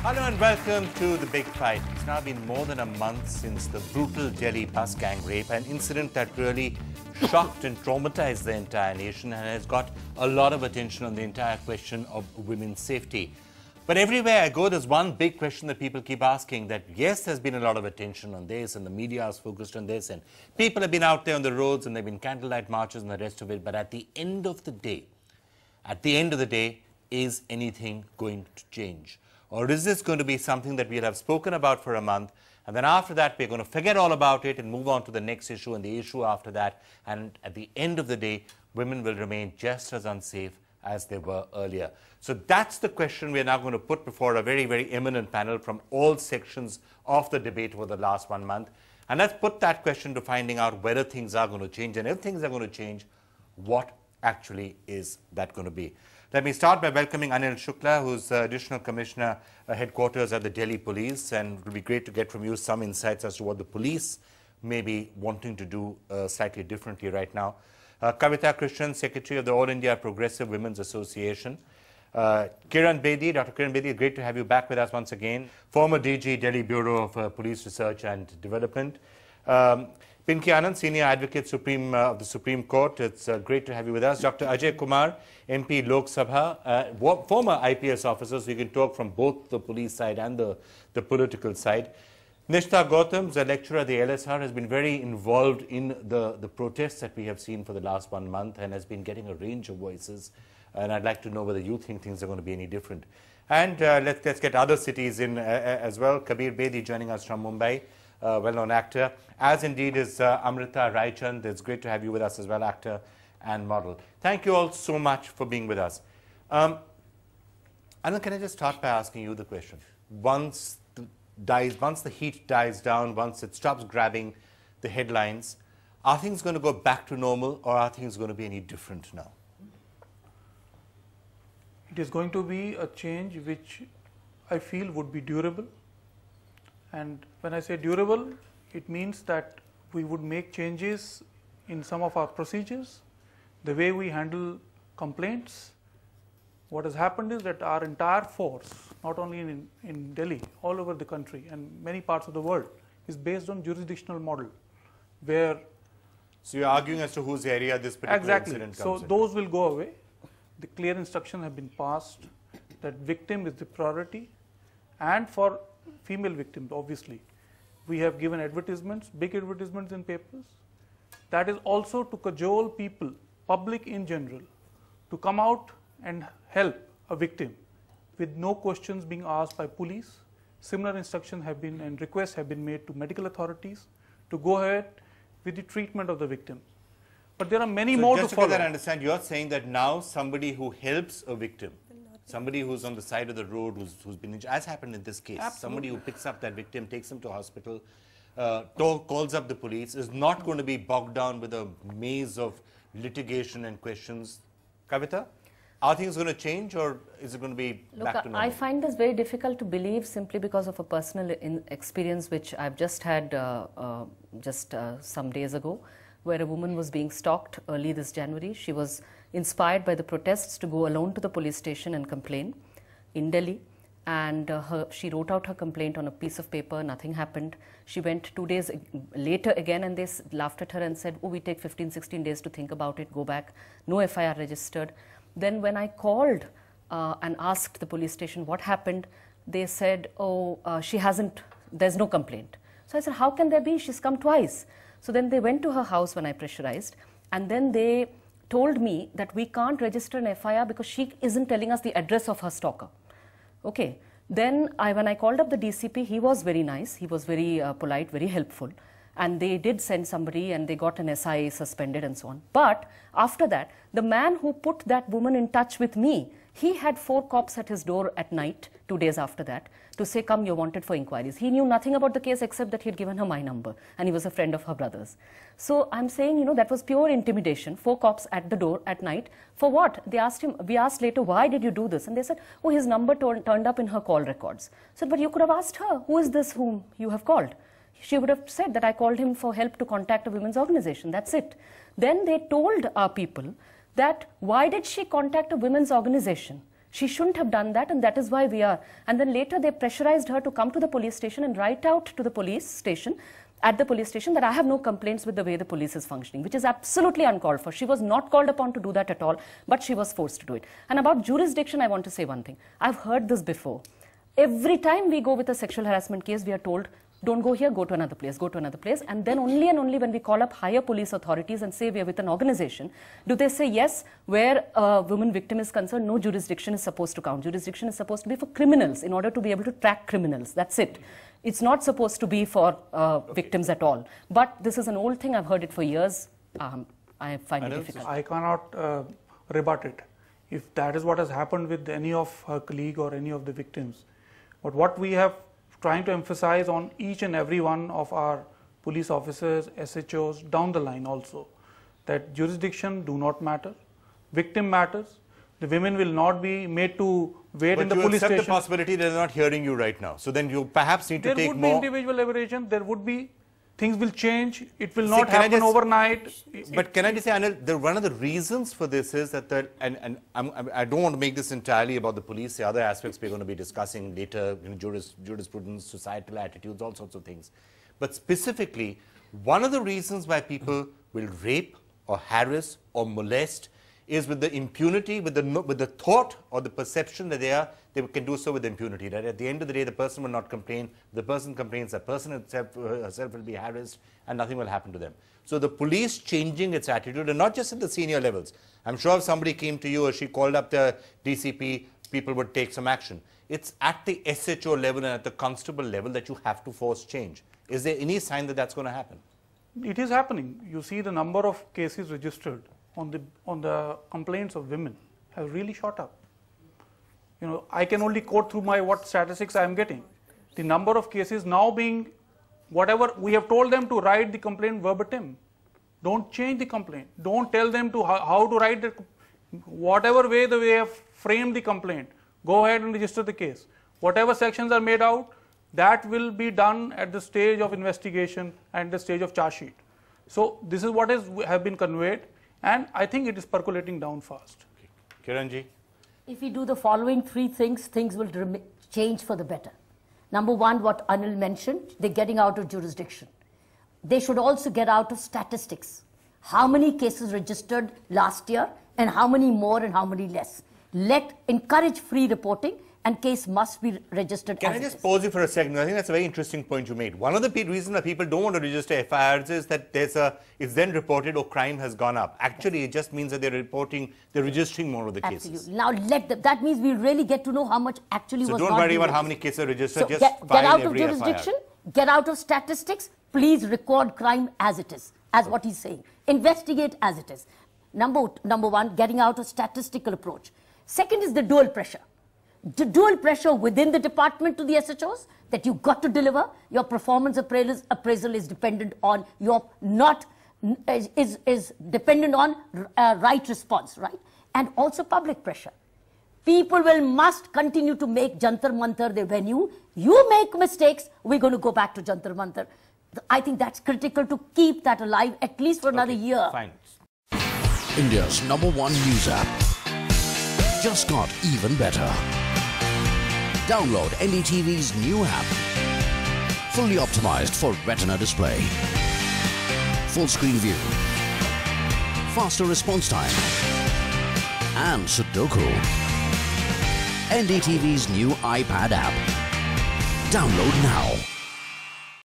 Hello and welcome to The Big Fight. It's now been more than a month since the brutal Delhi bus gang rape, an incident that really shocked and traumatized the entire nation and has got a lot of attention on the entire question of women's safety. But everywhere I go, there's one big question that people keep asking, that yes, there's been a lot of attention on this and the media is focused on this and people have been out there on the roads and there have been candlelight marches and the rest of it. But at the end of the day, is anything going to change? Or is this going to be something that we'll have spoken about for a month, and then after that we're going to forget all about it and move on to the next issue and the issue after that, and at the end of the day, women will remain just as unsafe as they were earlier? So that's the question we're now going to put before a very, very eminent panel from all sections of the debate over the last 1 month. And let's put that question to finding out whether things are going to change, and if things are going to change, what actually is that going to be? Let me start by welcoming Anil Shukla, who's Additional Commissioner Headquarters at the Delhi Police, and it will be great to get from you some insights as to what the police may be wanting to do slightly differently right now. Kavita Krishnan, Secretary of the All India Progressive Women's Association. Kiran Bedi, Dr. Kiran Bedi, great to have you back with us once again. Former DG, Delhi Bureau of Police Research and Development. Pinky Anand, Senior Advocate of the Supreme Court. It's great to have you with us. Dr. Ajay Kumar, MP Lok Sabha, former IPS officer, so you can talk from both the police side and the political side. Nishtha Gautam, the lecturer at the LSR, has been very involved in the protests that we have seen for the last 1 month and has been getting a range of voices. And I'd like to know whether you think things are going to be any different. And let's get other cities in as well. Kabir Bedi joining us from Mumbai. Well-known actor, as indeed is Amrita Raichand. It's great to have you with us as well, actor and model. Thank you all so much for being with us. Anand, can I just start by asking you the question? Once the heat dies down, once it stops grabbing the headlines, are things going to go back to normal, or are things going to be any different now? It is going to be a change which I feel would be durable. And when I say durable, it means that we would make changes in some of our procedures, the way we handle complaints. What has happened is that our entire force, not only in Delhi, all over the country and many parts of the world, is based on jurisdictional model, where... So you're arguing as to whose area this particular incident comes in? So those will go away. The clear instructions have been passed that victim is the priority, and for female victims, obviously, we have given advertisements, big advertisements in papers. That is also to cajole people, public in general, to come out and help a victim with no questions being asked by police. Similar instructions have been and requests have been made to medical authorities to go ahead with the treatment of the victim. But there are many more to follow. Just to get that I understand, you're saying that now somebody who helps a victim, somebody who's on the side of the road, who's been injured, as happened in this case, Absolutely. Somebody who picks up that victim, takes him to hospital, calls up the police, is not going to be bogged down with a maze of litigation and questions. Kavita, are things going to change, or is it going to be back to normal? I find this very difficult to believe, simply because of a personal experience which I've just had some days ago, where a woman was being stalked early this January. She was inspired by the protests to go alone to the police station and complain in Delhi, and she wrote out her complaint on a piece of paper. Nothing happened. She went 2 days later again, and they laughed at her and said, oh, we take 15-16 days to think about it, go back. No FIR registered. Then when I called and asked the police station what happened, they said, oh, there's no complaint. So I said, how can there be? She's come twice. So then they went to her house when I pressurized, and then they told me that we can't register an FIR because she isn't telling us the address of her stalker. Okay. Then when I called up the DCP, he was very nice. He was very polite, very helpful. And they did send somebody, and they got an SI suspended and so on. But after that, the man who put that woman in touch with me, he had 4 cops at his door at night, 2 days after that, to say, come, you're wanted for inquiries. He knew nothing about the case except that he had given her my number, and he was a friend of her brother's. So I'm saying, you know, that was pure intimidation. 4 cops at the door at night. For what? They asked him, we asked later, why did you do this? And they said, oh, his number turned up in her call records. I said, but you could have asked her, who is this whom you have called? She would have said that I called him for help to contact a women's organization. That's it. Then they told our people that why did she contact a women's organization? She shouldn't have done that, and that is why we are. And then later they pressurized her to come to the police station and write out to the police station, at the police station, that I have no complaints with the way the police is functioning, which is absolutely uncalled for. She was not called upon to do that at all, but she was forced to do it. And about jurisdiction, I want to say one thing. I've heard this before. Every time we go with a sexual harassment case, we are told, don't go here, go to another place, go to another place. And then only and only when we call up higher police authorities and say we are with an organization, do they say, yes, where a woman victim is concerned, no jurisdiction is supposed to count. Jurisdiction is supposed to be for criminals in order to be able to track criminals. That's it. It's not supposed to be for victims at all. But this is an old thing. I've heard it for years. I find it difficult. I cannot rebut it. If that is what has happened with any of her colleague or any of the victims. But what we have trying to emphasize on each and every one of our police officers, SHOs down the line also, that jurisdiction do not matter, victim matters. The women will not be made to wait in the police station. But you accept the possibility they're not hearing you right now. So then you perhaps need to take more. There would be individual aberration. There would be, things will change. It will not happen overnight. But can I just say, Anil, one of the reasons for this is that, I don't want to make this entirely about the police, the other aspects we're going to be discussing later, jurisprudence, societal attitudes, all sorts of things. But specifically, one of the reasons why people will rape or harass or molest is with the impunity, with the thought or the perception that they can do so with impunity. That at the end of the day, the person will not complain. The person complains, the person herself will be harassed, and nothing will happen to them. So the police changing its attitude, and not just at the senior levels. I'm sure if somebody came to you or she called up the DCP, people would take some action. It's at the SHO level and at the constable level that you have to force change. Is there any sign that that's going to happen? It is happening. You see the number of cases registered on the complaints of women have really shot up. You know, I can only quote through my what statistics I am getting. The number of cases now being, whatever we have told them to write the complaint verbatim. Don't change the complaint. Don't tell them to how to write it. Whatever way they have framed the complaint, go ahead and register the case. Whatever sections are made out, that will be done at the stage of investigation and the stage of charge sheet. So this is what have been conveyed. And I think it is percolating down fast. Okay. Kiranji? If we do the following three things, things will change for the better. Number one, what Anil mentioned, they're getting out of jurisdiction. They should also get out of statistics. How many cases registered last year and how many more and how many less. Encourage free reporting, and case must be registered. Can I just pause you for a second? I think that's a very interesting point you made. One of the reasons that people don't want to register FIRs is that it's then reported, oh, crime has gone up. Actually, it just means that they're registering more of the cases. Now, that means we really get to know how much actually was not. So don't worry about how many cases are registered. So just get out of jurisdiction, get out of statistics. Please record crime as it is, as what he's saying. Investigate as it is. Number one, getting out of statistical approach. Second is the dual pressure. The dual pressure within the department to the SHOs that you got to deliver. Your performance appraisal is dependent on your is dependent on right response, right? And also public pressure. People must continue to make Jantar Mantar their venue. You make mistakes, we're going to go back to Jantar Mantar. I think that's critical to keep that alive at least for another year. Fine. India's #1 news app just got even better. Download NDTV's new app. Fully optimized for retina display. Full screen view. Faster response time. And Sudoku. NDTV's new iPad app. Download now.